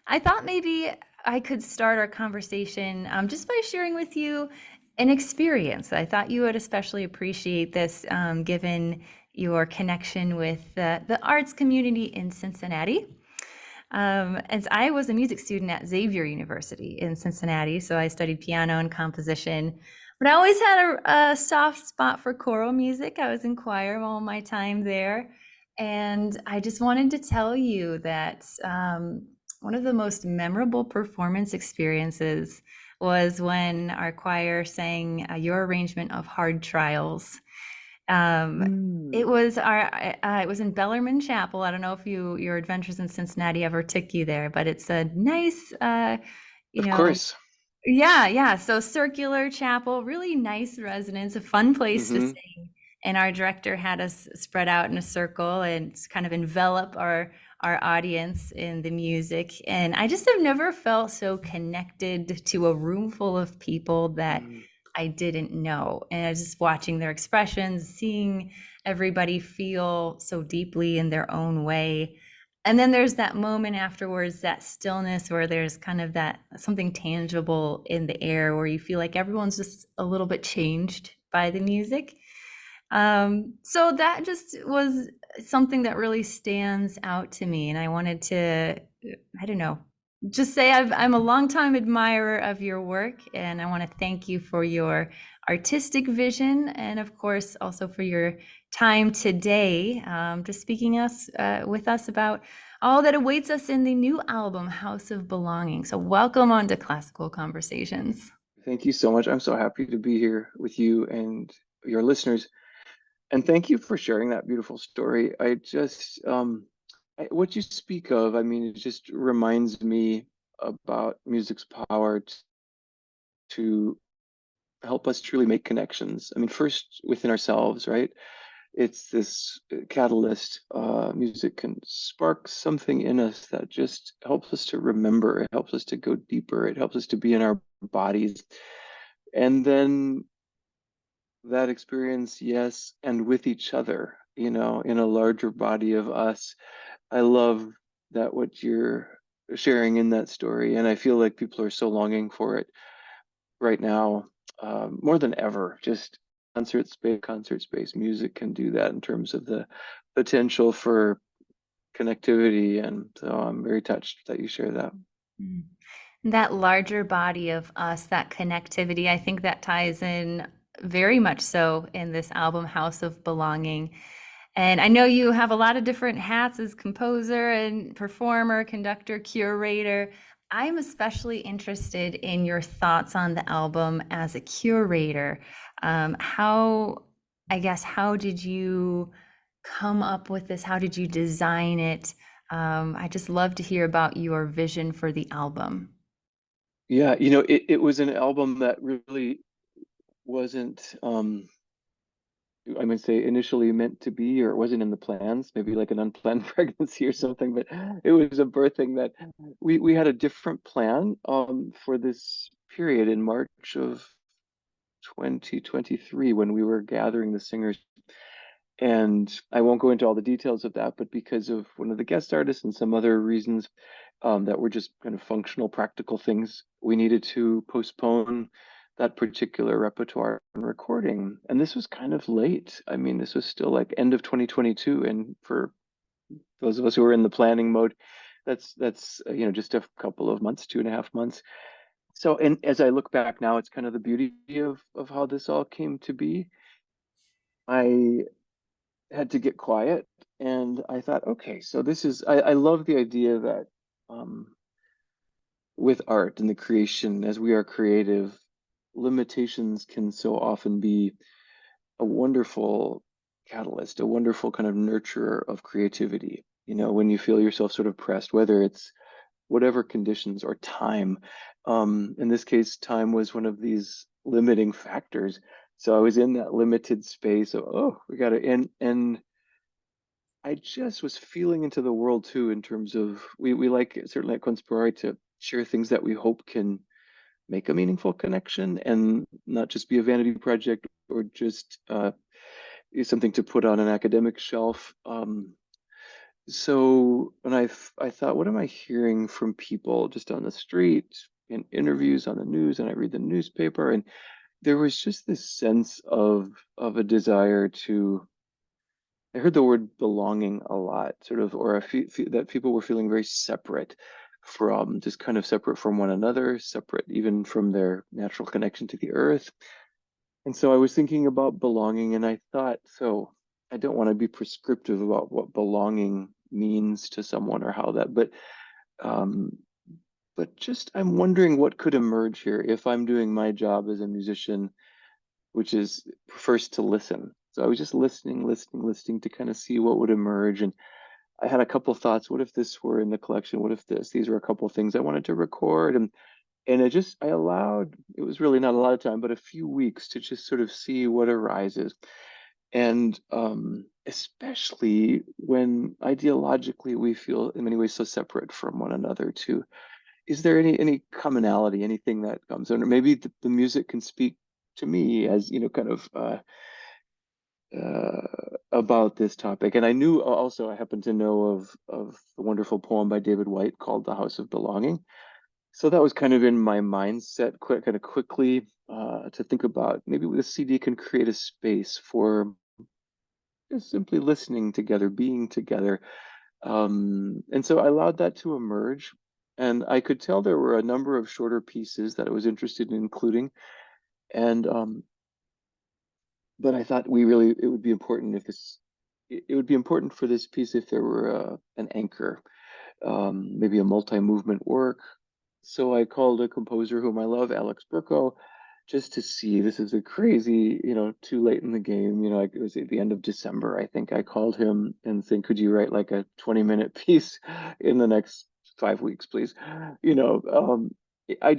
I thought maybe I could start our conversation just by sharing with you an experience. I thought you would especially appreciate this, given your connection with the arts community in Cincinnati. As I was a music student at Xavier University in Cincinnati, so I studied piano and composition. But I always had a soft spot for choral music. I was in choir all my time there. And I just wanted to tell you that one of the most memorable performance experiences was when our choir sang your arrangement of Hard Trials. Um, it Mm, was it was in Bellarmine Chapel. I don't know if your adventures in Cincinnati ever took you there, but it's a nice, you of know, course. yeah, yeah. So circular chapel, really nice residence, a fun place to Hmm. sing. And our director had us spread out in a circle and kind of envelop our audience in the music. And I just have never felt so connected to a room full of people that Mm, I didn't know. And I was just watching their expressions, seeing everybody feel so deeply in their own way. And then there's that moment afterwards, that stillness where there's kind of that something tangible in the air where you feel like everyone's just a little bit changed by the music. So that just was something that really stands out to me. And I wanted to, I don't know, just say I'm a longtime admirer of your work. And I want to thank you for your artistic vision and, of course, also for your time today, just speaking with us about all that awaits us in the new album, House of Belonging. So, welcome on to Classical Conversations. thank you so much. I'm so happy to be here with you and your listeners. And thank you for sharing that beautiful story. I just, what you speak of, I mean, it just reminds me about music's power to help us truly make connections. I mean, first within ourselves, right? It's this catalyst. Music can spark something in us that just helps us to remember. It helps us to go deeper. It helps us to be in our bodies. And then that experience, yes, and with each other, in a larger body of us. I love that what you're sharing in that story. And I feel like people are so longing for it right now, more than ever. Just concert space music can do that in terms of the potential for connectivity. And so I'm very touched that you share that. Mm. That larger body of us, that connectivity, I think that ties in very much so in this album, House of Belonging. And I know you have a lot of different hats as composer and performer, conductor, curator. I'm especially interested in your thoughts on the album as a curator. How, I guess, how did you come up with this? How did you design it? I just love to hear about your vision for the album. Yeah, it was an album that really wasn't, I might say, initially meant to be, or it wasn't in the plans, maybe like an unplanned pregnancy or something, but it was a birthing that we had a different plan for this period in March of 2023 when we were gathering the singers. And I won't go into all the details of that, but because of one of the guest artists and some other reasons that were just kind of functional, practical things, we needed to postpone that particular repertoire and recording. And this was kind of late. I mean, this was still like end of 2022. And for those of us who were in the planning mode, that's just a couple of months, 2.5 months. So, and as I look back now, it's kind of the beauty of how this all came to be. I had to get quiet, and I thought, okay, so this is, I love the idea that um, with art and the creation, as we are creative, limitations can so often be a wonderful catalyst, a wonderful kind of nurturer of creativity. When you feel yourself sort of pressed, whether it's whatever conditions or time. In this case, time was one of these limiting factors. So I was in that limited space of, oh, we got to, and I just was feeling into the world too, in terms of we like, certainly at Conspirare, to share things that we hope can make a meaningful connection and not just be a vanity project or just something to put on an academic shelf. So when I thought, what am I hearing from people just on the street, in interviews on the news, and I read the newspaper, and there was just this sense of a desire to. I heard the word belonging a lot, sort of, or that people were feeling very separate from, just kind of separate from one another, separate even from their natural connection to the earth. And so I was thinking about belonging, and I thought, so I don't want to be prescriptive about what belonging means to someone or how that, um, but just I'm wondering what could emerge here if I'm doing my job as a musician, which is first to listen. So I was just listening to kind of see what would emerge. And I had a couple thoughts. What if this were in the collection? What if this? These were a couple things I wanted to record. And I allowed, it was really not a lot of time, but a few weeks to just sort of see what arises. And especially when ideologically we feel in many ways so separate from one another too. Is there any commonality, anything that comes under? Maybe the music can speak to me as, kind of about this topic. And I knew also, I happen to know of the wonderful poem by David White called "The House of Belonging." So that was kind of in my mindset, kind of quickly to think about maybe the CD can create a space for just simply listening together, being together. And so I allowed that to emerge. And I could tell there were a number of shorter pieces that I was interested in including. And but I thought it would be important if it would be important for this piece if there were an anchor, maybe a multi-movement work. So I called a composer whom I love, Alex Burko, just to see. This is a crazy, too late in the game. It was at the end of December, I think. I called him and said, could you write like a 20-minute piece in the next 5 weeks, please? You know, um, I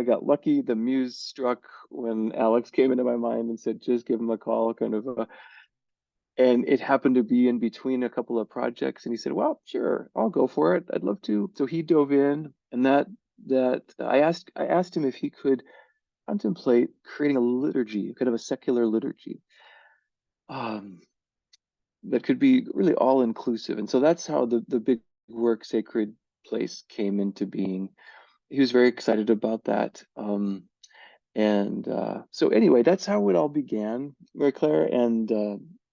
got lucky. The muse struck when Alex came into my mind and said, just give him a call, kind of. And it happened to be in between a couple of projects, and he said, well, sure, I'll go for it. I'd love to. So he dove in, and that I asked him if he could contemplate creating a liturgy, kind of a secular liturgy, um, that could be really all inclusive. And so that's how the big work, Sacred Place, came into being. He was very excited about that. And so anyway, that's how it all began, Mary Claire. And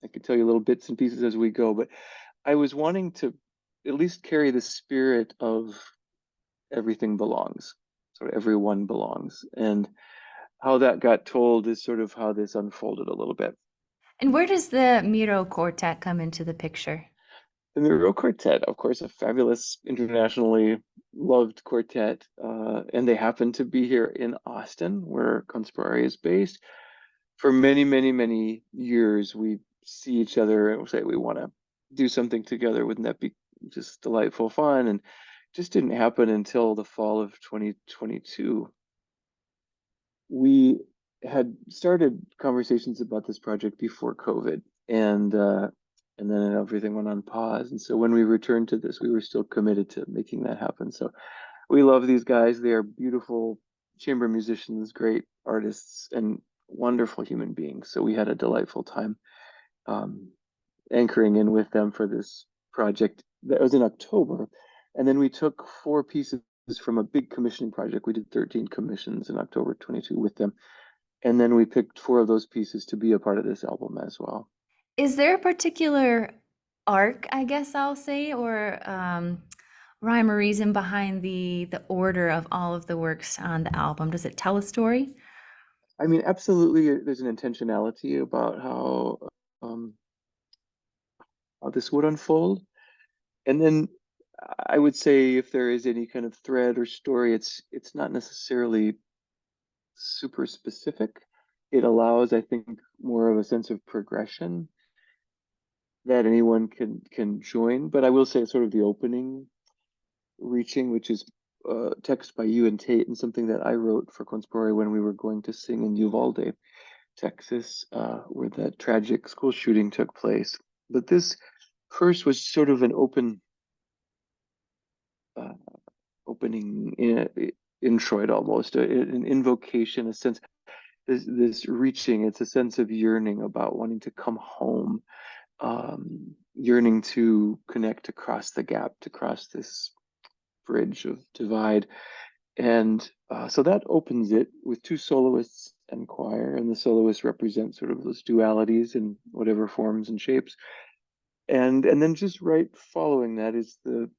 I could tell you little bits and pieces as we go, but I was wanting to at least carry the spirit of everything belongs, sort of everyone belongs. And how that got told is sort of how this unfolded a little bit. And where does the Miró Quartet come into the picture? The Miró Quartet, of course, a fabulous internationally loved quartet, and they happen to be here in Austin, where Conspirare is based. For many, many, many years, we see each other and we say we want to do something together. Wouldn't that be just delightful fun? And just didn't happen until the fall of 2022. We had started conversations about this project before COVID, and then everything went on pause. And so when we returned to this, we were still committed to making that happen. So we love these guys. They are beautiful chamber musicians, great artists, and wonderful human beings. So we had a delightful time um, anchoring in with them for this project. That was in October. And then we took 4 pieces from a big commissioning project. We did 13 commissions in October 22 with them. And then we picked 4 of those pieces to be a part of this album as well. Is there a particular arc, I guess I'll say, or rhyme or reason behind the order of all of the works on the album? Does it tell a story? I mean, absolutely, there's an intentionality about um, how this would unfold. And then I would say if there is any kind of thread or story, it's not necessarily super specific. It allows, I think, more of a sense of progression that anyone can join. But I will say sort of the opening reaching, which is text by you and Tate, and something that I wrote for Conspirare when we were going to sing in Uvalde, Texas, where that tragic school shooting took place. But this first was sort of an uh, opening introit almost, an invocation, a sense, this reaching. It's a sense of yearning about wanting to come home, yearning to connect across the gap, to cross this bridge of divide. And so that opens it with two soloists and choir, and the soloists represent sort of those dualities in whatever forms and shapes. And then just right following that is the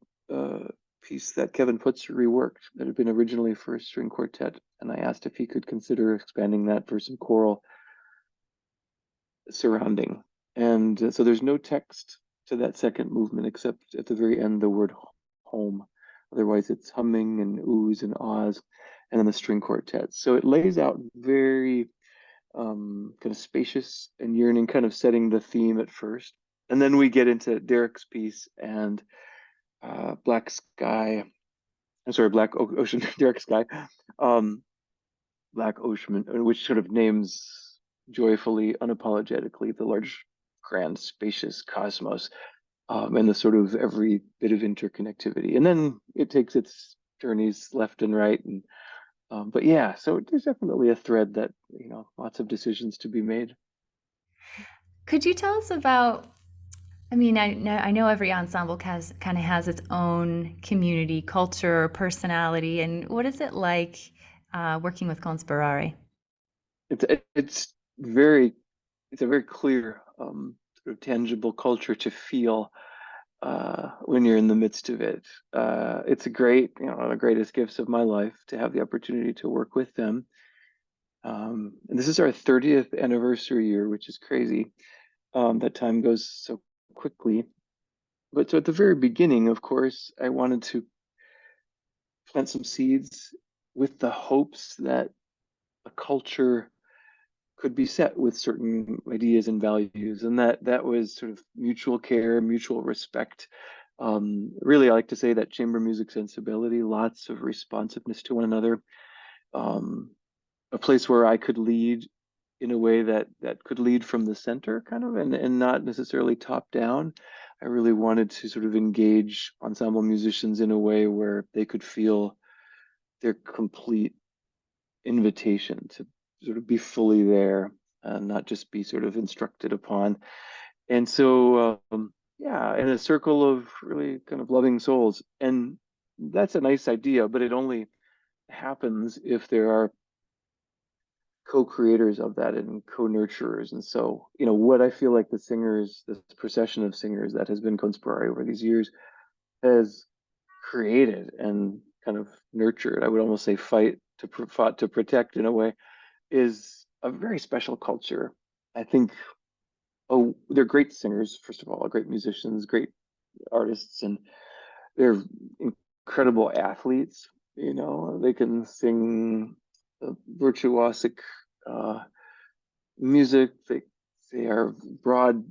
piece that Kevin Putzer reworked that had been originally for a string quartet, and I asked if he could consider expanding that for some choral surrounding. And so there's no text to that second movement except at the very end the word home. Otherwise it's humming and oohs and ahs, and then the string quartet. So it lays out very kind of spacious and yearning, kind of setting the theme at first. And then we get into Derek's piece and Black Sky. I'm sorry, Black Ocean, Derek Sky, Black Ocean, which sort of names joyfully, unapologetically the large, grand, spacious cosmos, and the sort of every bit of interconnectivity. And then it takes its journeys left and right. And but yeah, so there's definitely a thread that, lots of decisions to be made. Could you tell us about, I mean, I know every ensemble kind of has its own community, culture, personality, and what is it like working with Conspirare? It's very it's a very clear sort of tangible culture to feel when you're in the midst of it. It's a great, one of the greatest gifts of my life to have the opportunity to work with them. And this is our 30th anniversary year, which is crazy. That time goes so quickly. But so at the very beginning, of course, I wanted to plant some seeds with the hopes that a culture could be set with certain ideas and values, and that was sort of mutual care, mutual respect. Really, I like to say that chamber music sensibility, lots of responsiveness to one another, a place where I could lead in a way that could lead from the center, kind of, and not necessarily top down. I really wanted to sort of engage ensemble musicians in a way where they could feel their complete invitation to sort of be fully there and not just be sort of instructed upon. And so, yeah, in a circle of really kind of loving souls. And that's a nice idea, but it only happens if there are co-creators of that and co-nurturers. And so, what I feel like the singers, this procession of singers that has been Conspirare over these years has created and kind of nurtured, I would almost say fought to protect in a way, is a very special culture. I think, oh, they're great singers, first of all, great musicians, great artists, and they're incredible athletes. They can sing virtuosic uh, music. They are broad,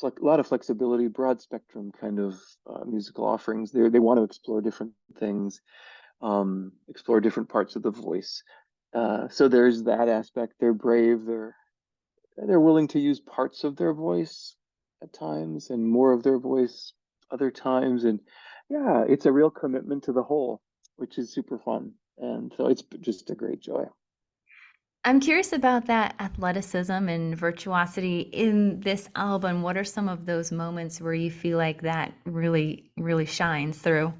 a lot of flexibility, broad spectrum kind of musical offerings. They want to explore different things, explore different parts of the voice. So there's that aspect. They're brave. They're willing to use parts of their voice at times and more of their voice other times. And yeah, it's a real commitment to the whole, which is super fun. And so it's just a great joy. I'm curious about that athleticism and virtuosity in this album. What are some of those moments where you feel like that really, really shines through?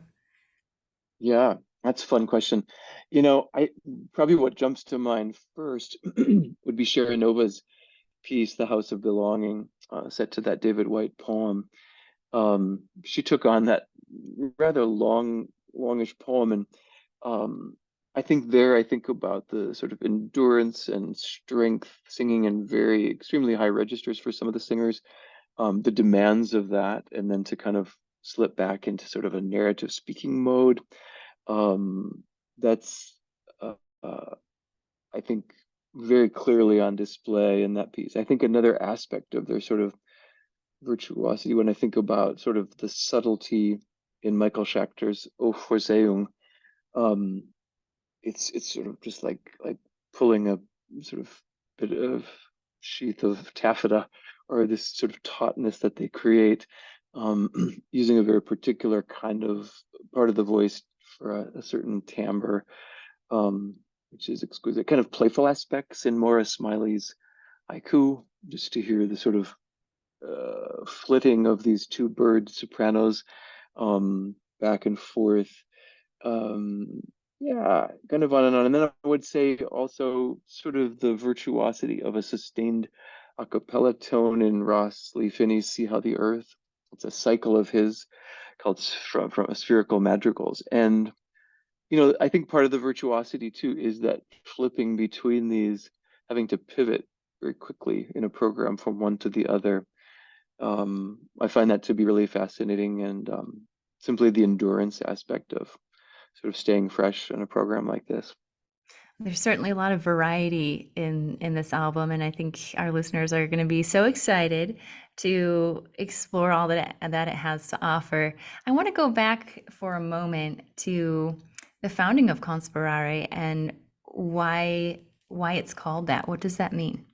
Yeah, that's a fun question. I probably what jumps to mind first would be Nova's piece, The House of Belonging, set to that David White poem. She took on that rather longish poem, and um, I think about the sort of endurance and strength, singing in very extremely high registers for some of the singers, the demands of that, and then to kind of slip back into sort of a narrative speaking mode. That's uh, uh, I think very clearly on display in that piece. I think another aspect of their sort of virtuosity, when I think about sort of the subtlety in Michael Schachter's O Vorsehung, um, it's sort of just like pulling a sort of bit of sheath of taffeta, or this sort of tautness that they create, um, using a very particular kind of part of the voice for a certain timbre, um, which is exquisite. Kind of playful aspects in Morris Smiley's haiku, just to hear the sort of flitting of these two bird sopranos back and forth. Um, yeah, kind of on and on. And then I would say also sort of the virtuosity of a sustained a cappella tone in Ross Lee Finney's See How the Earth. It's a cycle of his called from Spherical Madrigals. And, I think part of the virtuosity too is that flipping between these, having to pivot very quickly in a program from one to the other. I find that to be really fascinating and simply the endurance aspect of sort of staying fresh in a program like this. There's certainly a lot of variety in this album, and I think our listeners are going to be so excited to explore all that it has to offer. I want to go back for a moment to the founding of Conspirare and why it's called that. What does that mean?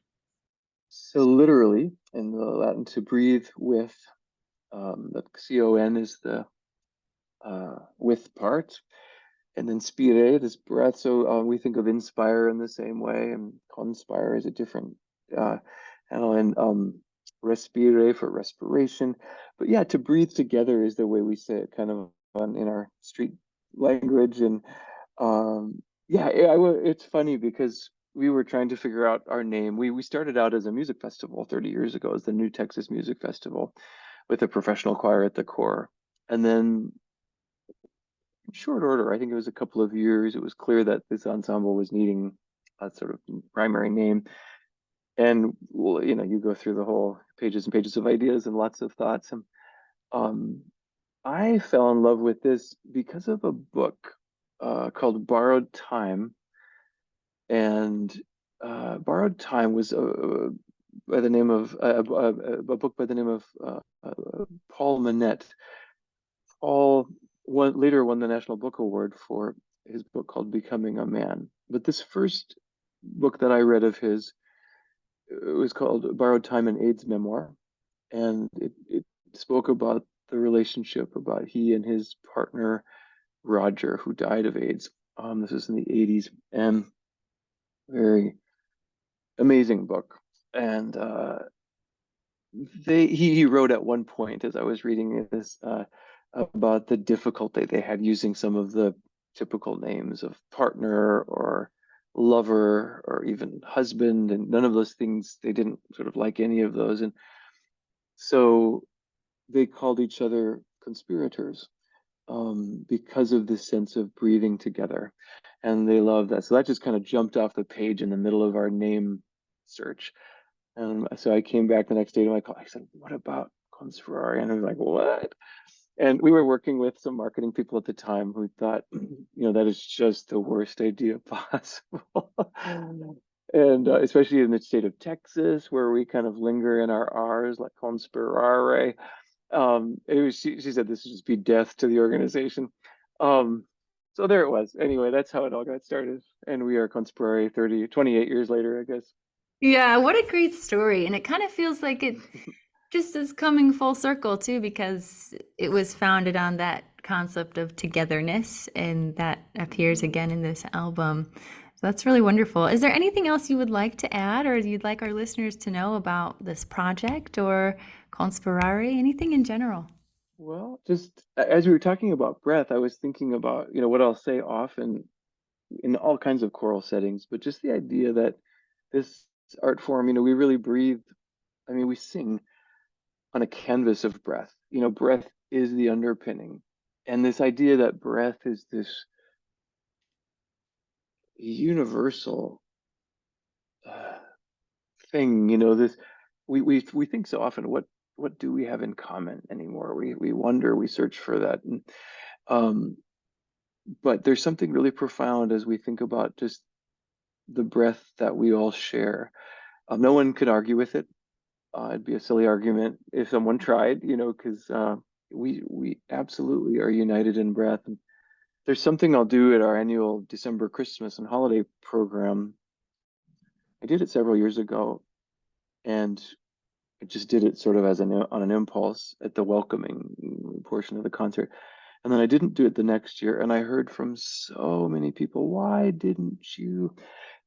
So literally in the Latin, to breathe with, the con is the with part, and then spire, this breath. So we think of inspire in the same way, and conspire is a different uh, handle, and respire for respiration. But yeah, to breathe together is the way we say it, kind of in our street language. And yeah, it's funny because we were trying to figure out our name. We started out as a music festival 30 years ago, as the New Texas Music Festival, with a professional choir at the core. And then in short order, I think it was a couple of years, it was clear that this ensemble was needing a sort of primary name. And well, you go through the whole pages and pages of ideas and lots of thoughts. And um, I fell in love with this because of a book called Borrowed Time. And Borrowed Time was by the name of a book by the name of Paul Manette. Paul later won the National Book Award for his book called Becoming a Man. But this first book that I read of his, it was called Borrowed Time, an AIDS Memoir. And it spoke about the relationship, about he and his partner, Roger, who died of AIDS. This was in the 80s, and very amazing book. And he wrote at one point, as I was reading this, about the difficulty they had using some of the typical names of partner or lover or even husband, and none of those things, they didn't sort of like any of those. And so they called each other conspirators, because of this sense of breathing together. And they love that. So that just kind of jumped off the page in the middle of our name search. And so I came back the next day to my call. I said, "What about Conspirare?" And I was like, "What?" And we were working with some marketing people at the time who thought, that is just the worst idea possible. And especially in the state of Texas, where we kind of linger in our R's, like Conspirare. She said this would just be death to the organization. Um, so there it was. Anyway, that's how it all got started. And we are Conspirare 28 years later, I guess. Yeah, what a great story. And it kind of feels like it just is coming full circle too, because it was founded on that concept of togetherness, and that appears again in this album. So that's really wonderful. Is there anything else you would like to add, or you'd like our listeners to know about this project or Conspirare, anything in general? Well, just as we were talking about breath, I was thinking about, what I'll say often in all kinds of choral settings, but just the idea that this art form, we really breathe. I mean, we sing on a canvas of breath. Breath is the underpinning. And this idea that breath is this universal uh, thing, this we think so often, what do we have in common anymore? We wonder, we search for that. And um, but there's something really profound as we think about just the breath that we all share. No one could argue with it. It'd be a silly argument if someone tried, because we absolutely are united in breath. And there's something I'll do at our annual December Christmas and holiday program. I did it several years ago, and I just did it sort of as on an impulse at the welcoming portion of the concert. And then I didn't do it the next year. And I heard from so many people, "Why didn't you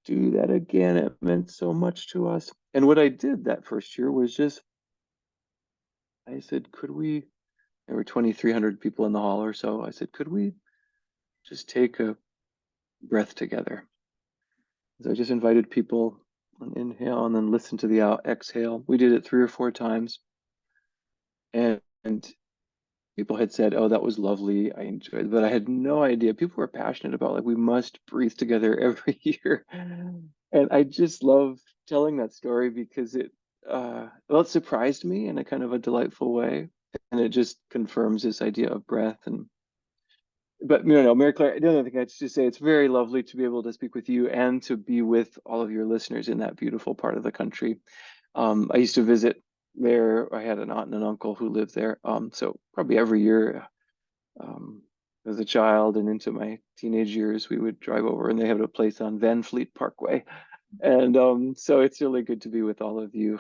do that again? It meant so much to us." And what I did that first year was just I said, could we, there were 2,300 people in the hall or so. I said, could we just take a breath together? So I just invited people an inhale and then listen to the out exhale. We did it 3 or 4 times. And people had said, oh, that was lovely. I enjoyed it. But I had no idea. People were passionate about like we must breathe together every year. And I just love telling that story because it surprised me in a kind of a delightful way. And it just confirms this idea of breath. And but Mary Claire, the other thing I'd just say, it's very lovely to be able to speak with you and to be with all of your listeners in that beautiful part of the country. I used to visit there. I had an aunt and an uncle who lived there. So probably every year, um, as a child and into my teenage years, we would drive over, and they have a place on Van Fleet Parkway. And so it's really good to be with all of you.